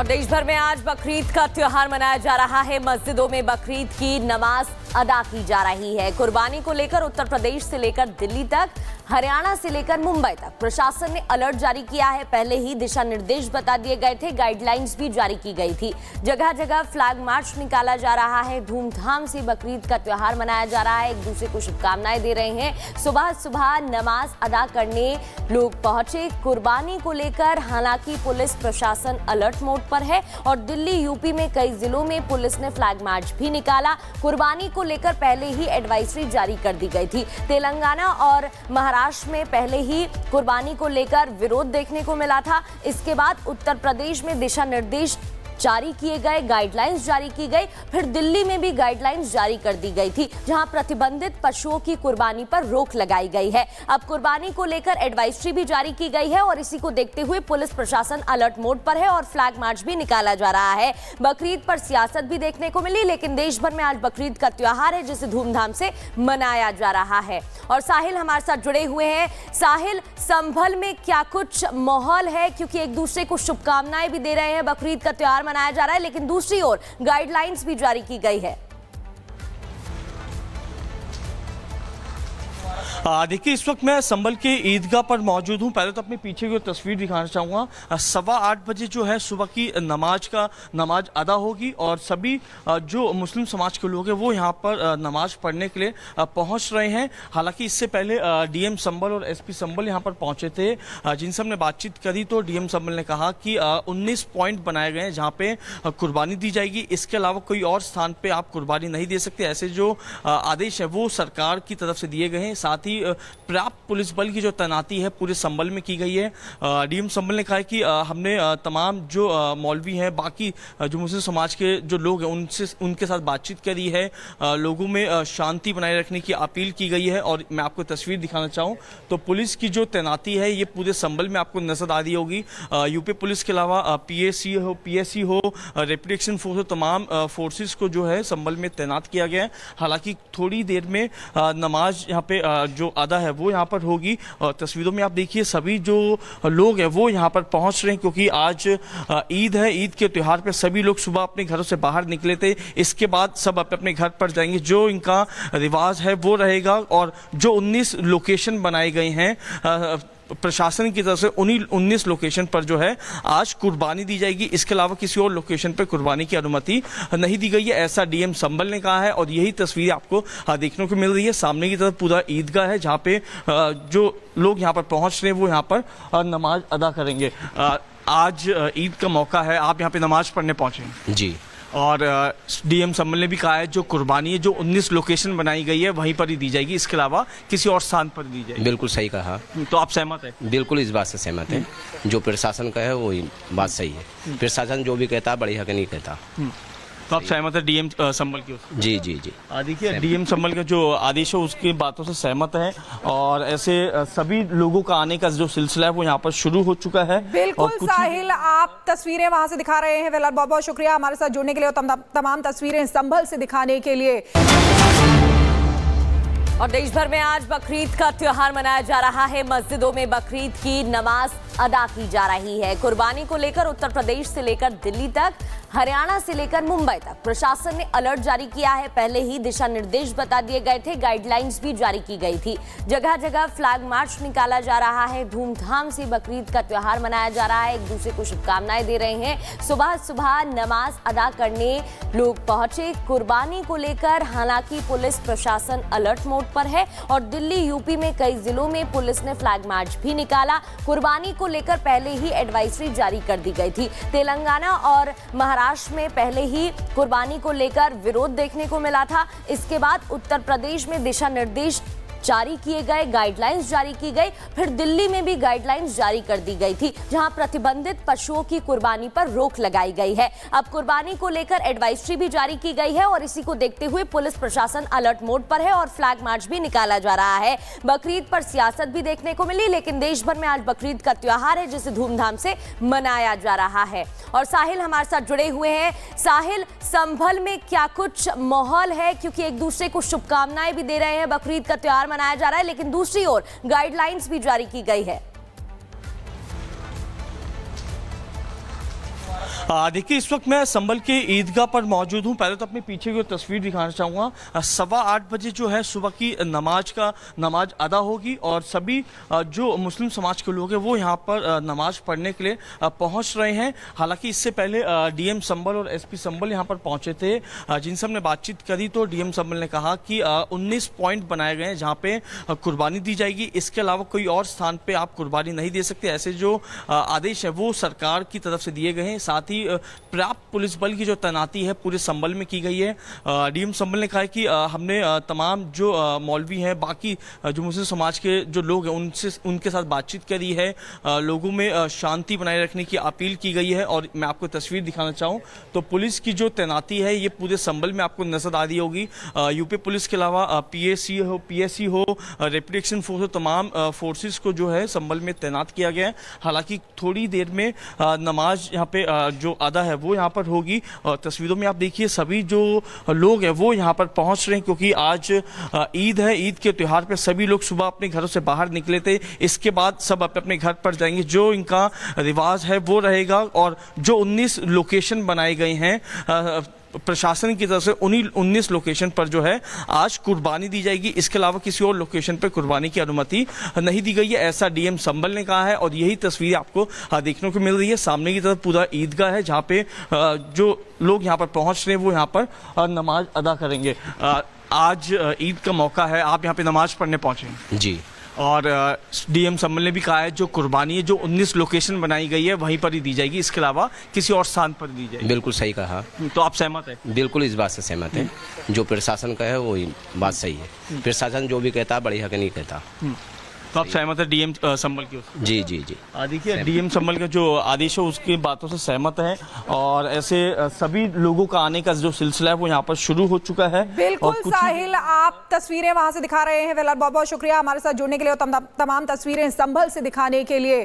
और देश भर में आज बकरीद का त्योहार मनाया जा रहा है। मस्जिदों में बकरीद की नमाज अदा की जा रही है। कुर्बानी को लेकर उत्तर प्रदेश से लेकर दिल्ली तक, हरियाणा से लेकर मुंबई तक प्रशासन ने अलर्ट जारी किया है। पहले ही दिशा निर्देश बता दिए गए थे, गाइडलाइंस भी जारी की गई थी। जगह जगह फ्लैग मार्च निकाला जा रहा है। धूमधाम से बकरीद का त्योहार मनाया जा रहा है। एक दूसरे को शुभकामनाएं दे रहे हैं। सुबह सुबह नमाज अदा करने लोग पहुंचे। कुर्बानी को लेकर हालांकि पुलिस प्रशासन अलर्ट मोड पर है और दिल्ली, यूपी में कई जिलों में पुलिस ने फ्लैग मार्च भी निकाला। कुर्बानी को लेकर पहले ही एडवाइजरी जारी कर दी गई थी। तेलंगाना और महाराष्ट्र में पहले ही कुर्बानी को लेकर विरोध देखने को मिला था। इसके बाद उत्तर प्रदेश में दिशा निर्देश जारी किए गए, गाइडलाइंस जारी की गई। फिर दिल्ली में भी गाइडलाइंस जारी कर दी गई थी, जहां प्रतिबंधित पशुओं की कुर्बानी पर रोक लगाई गई है। अब कुर्बानी को लेकर एडवाइजरी भी जारी की गई है और इसी को देखते हुए पुलिस प्रशासन अलर्ट मोड पर है और फ्लैग मार्च भी निकाला जा रहा है। बकरीद पर सियासत भी देखने को मिली, लेकिन देश भर में आज बकरीद का त्योहार है जिसे धूमधाम से मनाया जा रहा है। और साहिल हमारे साथ जुड़े हुए हैं। साहिल, संभल में क्या कुछ माहौल है, क्योंकि एक दूसरे को शुभकामनाएं भी दे रहे हैं। बकरीद का त्योहार मनाया जा रहा है, लेकिन दूसरी ओर गाइडलाइंस भी जारी की गई है। देखिए, इस वक्त मैं संभल के ईदगाह पर मौजूद हूँ। पहले तो अपने पीछे की तस्वीर दिखाना चाहूँगा। 8:15 बजे जो है सुबह की नमाज अदा होगी और सभी जो मुस्लिम समाज के लोग हैं वो यहाँ पर नमाज पढ़ने के लिए पहुँच रहे हैं। हालांकि इससे पहले डीएम संभल और एसपी संभल यहाँ पर पहुँचे थे, जिनसे हमने बातचीत करी तो डीएम संभल ने कहा कि 19 पॉइंट बनाए गए हैं जहाँ पे कुर्बानी दी जाएगी। इसके अलावा कोई और स्थान पर आप कुर्बानी नहीं दे सकते, ऐसे जो आदेश है वो सरकार की तरफ से दिए गए हैं। साथ ही पर्याप्त पुलिस बल की जो तैनाती है पूरे संभल में की गई है। डीएम संभल ने कहा है कि हमने तमाम जो मौलवी हैं, बाकी जो मुस्लिम समाज के जो लोग हैं उनके साथ बातचीत करी है। लोगों में शांति बनाए रखने की अपील की गई है। और मैं आपको तस्वीर दिखाना चाहूँ तो पुलिस की जो तैनाती है ये पूरे संभल में आपको नजर आ रही होगी। यूपी पुलिस के अलावा पीएससी हो, रैपिड एक्शन फोर्स हो, तमाम फोर्सेस को जो है संभल में तैनात किया गया है। हालांकि थोड़ी देर में नमाज यहाँ पे जो अदा है वो यहाँ पर होगी। और तस्वीरों में आप देखिए सभी जो लोग हैं वो यहाँ पर पहुँच रहे हैं, क्योंकि आज ईद है। ईद के त्यौहार पे सभी लोग सुबह अपने घरों से बाहर निकले थे। इसके बाद सब अपने अपने घर पर जाएंगे, जो इनका रिवाज है वो रहेगा। और जो 19 लोकेशन बनाए गए हैं प्रशासन की तरफ से, उन्हीं 19 लोकेशन पर जो है आज कुर्बानी दी जाएगी। इसके अलावा किसी और लोकेशन पर कुर्बानी की अनुमति नहीं दी गई है, ऐसा डीएम संभल ने कहा है। और यही तस्वीर आपको देखने को मिल रही है। सामने की तरफ पूरा ईदगाह है जहाँ पे जो लोग यहाँ पर पहुँच रहे हैं वो यहाँ पर नमाज अदा करेंगे। आज ईद का मौका है, आप यहाँ पे नमाज पढ़ने पहुँचे जी। और डीएम संभल ने भी कहा है जो कुर्बानी है जो 19 लोकेशन बनाई गई है वहीं पर ही दी जाएगी, इसके अलावा किसी और स्थान पर दी जाएगी। बिल्कुल सही कहा। तो आप सहमत हैं? बिल्कुल इस बात से सहमत है। जो प्रशासन का है वही बात सही है। प्रशासन जो भी कहता है बड़ी हक नहीं कहता। तो आप सहमत है डीएम संभल की? जी जी जी। देखिए, डीएम संभल का जो आदेश है उसकी बातों से सहमत है। और ऐसे सभी लोगों का आने का जो सिलसिला है वो यहाँ पर शुरू हो चुका है। बिल्कुल साहिल, आप तस्वीरें वहां से दिखा रहे हैं। फिलहाल बहुत बहुत शुक्रिया हमारे साथ जुड़ने के लिए और तमाम तस्वीरें संभल से दिखाने के लिए। और देश भर में आज बकरीद का त्योहार मनाया जा रहा है। मस्जिदों में बकरीद की नमाज अदा की जा रही है। कुर्बानी को लेकर उत्तर प्रदेश से लेकर दिल्ली तक, हरियाणा से लेकर मुंबई तक प्रशासन ने अलर्ट जारी किया है। पहले ही दिशा निर्देश बता दिए गए थे, गाइडलाइंस भी जारी की गई थी। जगह जगह फ्लैग मार्च निकाला जा रहा है। धूमधाम से बकरीद का त्योहार मनाया जा रहा है। एक दूसरे को शुभकामनाएं दे रहे हैं। सुबह सुबह नमाज अदा करने लोग पहुंचे। कुर्बानी को लेकर हालांकि पुलिस प्रशासन अलर्ट मोड पर है और दिल्ली, यूपी में कई जिलों में पुलिस ने फ्लैग मार्च भी निकाला। कुर्बानी को लेकर पहले ही एडवाइजरी जारी कर दी गई थी। तेलंगाना और महाराष्ट्र में पहले ही कुर्बानी को लेकर विरोध देखने को मिला था। इसके बाद उत्तर प्रदेश में दिशा निर्देश जारी किए गए, गाइडलाइंस जारी की गई। फिर दिल्ली में भी गाइडलाइंस जारी कर दी गई थी, जहां प्रतिबंधित पशुओं की कुर्बानी पर रोक लगाई गई है। अब कुर्बानी को लेकर एडवाइजरी भी जारी की गई है और इसी को देखते हुए पुलिस प्रशासन अलर्ट मोड पर है और फ्लैग मार्च भी निकाला जा रहा है। बकरीद पर सियासत भी देखने को मिली, लेकिन देश भर में आज बकरीद का त्योहार है जिसे धूमधाम से मनाया जा रहा है। और साहिल हमारे साथ जुड़े हुए हैं। साहिल, संभल में क्या कुछ माहौल है, क्योंकि एक दूसरे को शुभकामनाएं भी दे रहे हैं। बकरीद का त्योहार मनाया जा रहा है, लेकिन दूसरी ओर गाइडलाइंस भी जारी की गई है। देखिए, इस वक्त मैं संभल के ईदगाह पर मौजूद हूँ। पहले तो अपने पीछे की तस्वीर दिखाना चाहूँगा। 8:15 बजे जो है सुबह की नमाज अदा होगी और सभी जो मुस्लिम समाज के लोग हैं वो यहाँ पर नमाज पढ़ने के लिए पहुँच रहे हैं। हालांकि इससे पहले डीएम संभल और एसपी संभल यहाँ पर पहुँचे थे, जिनसे हमने बातचीत करी तो डीएम संभल ने कहा कि 19 पॉइंट बनाए गए हैं जहाँ पे कुर्बानी दी जाएगी। इसके अलावा कोई और स्थान पे आप कुर्बानी नहीं दे सकते, ऐसे जो आदेश है वो सरकार की तरफ से दिए गए हैं। साथ ही पर्याप्त पुलिस बल की जो तैनाती है पूरे संभल में की गई है। डीएम संभल ने कहा कि हमने तमाम जो मौलवी हैं, बाकी जो मुस्लिम समाज के जो लोग हैं उनके साथ बातचीत करी है, लोगों में शांति बनाए रखने की अपील की गई है। और मैं आपको तस्वीर दिखाना चाहूँ तो पुलिस की जो तैनाती है ये पूरे संभल में आपको नजर आ रही होगी। यूपी पुलिस के अलावा पीएससी हो, रैपिड एक्शन फोर्स हो, तमाम फोर्सेस को जो है संभल में तैनात किया गया है। हालांकि थोड़ी देर में नमाज यहाँ पे जो अदा है वो यहाँ पर होगी। और तस्वीरों में आप देखिए सभी जो लोग हैं वो यहाँ पर पहुँच रहे हैं, क्योंकि आज ईद है। ईद के त्यौहार पे सभी लोग सुबह अपने घरों से बाहर निकले थे, इसके बाद सब अपने अपने घर पर जाएंगे। जो इनका रिवाज है वो रहेगा। और जो 19 लोकेशन बनाए गए हैं प्रशासन की तरफ से, उन्हीं 19 लोकेशन पर जो है आज कुर्बानी दी जाएगी। इसके अलावा किसी और लोकेशन पर कुर्बानी की अनुमति नहीं दी गई है, ऐसा डीएम संभल ने कहा है। और यही तस्वीर आपको देखने को मिल रही है। सामने की तरफ पूरा ईदगाह है जहाँ पे जो लोग यहाँ पर पहुँच रहे हैं वो यहाँ पर नमाज अदा करेंगे। आज ईद का मौका है, आप यहाँ पे नमाज पढ़ने पहुँचे हैं जी। और डीएम संभल ने भी कहा है जो कुर्बानी है जो 19 लोकेशन बनाई गई है वहीं पर ही दी जाएगी, इसके अलावा किसी और स्थान पर दी जाएगी। बिल्कुल सही कहा। तो आप सहमत हैं? बिल्कुल इस बात से सहमत है। जो प्रशासन का है वो बात सही है। प्रशासन जो भी कहता है बड़ी हक नहीं कहता। तो आप सहमत है डीएम संभल की? जी जी जी। देखिए, डीएम संभल का जो आदेश है उसकी बातों से सहमत है। और ऐसे सभी लोगों का आने का जो सिलसिला है वो यहाँ पर शुरू हो चुका है। बिल्कुल साहिल, आप तस्वीरें वहां से दिखा रहे हैं। फिलहाल बहुत बहुत शुक्रिया हमारे साथ जुड़ने के लिए और तमाम तस्वीरें संभल से दिखाने के लिए।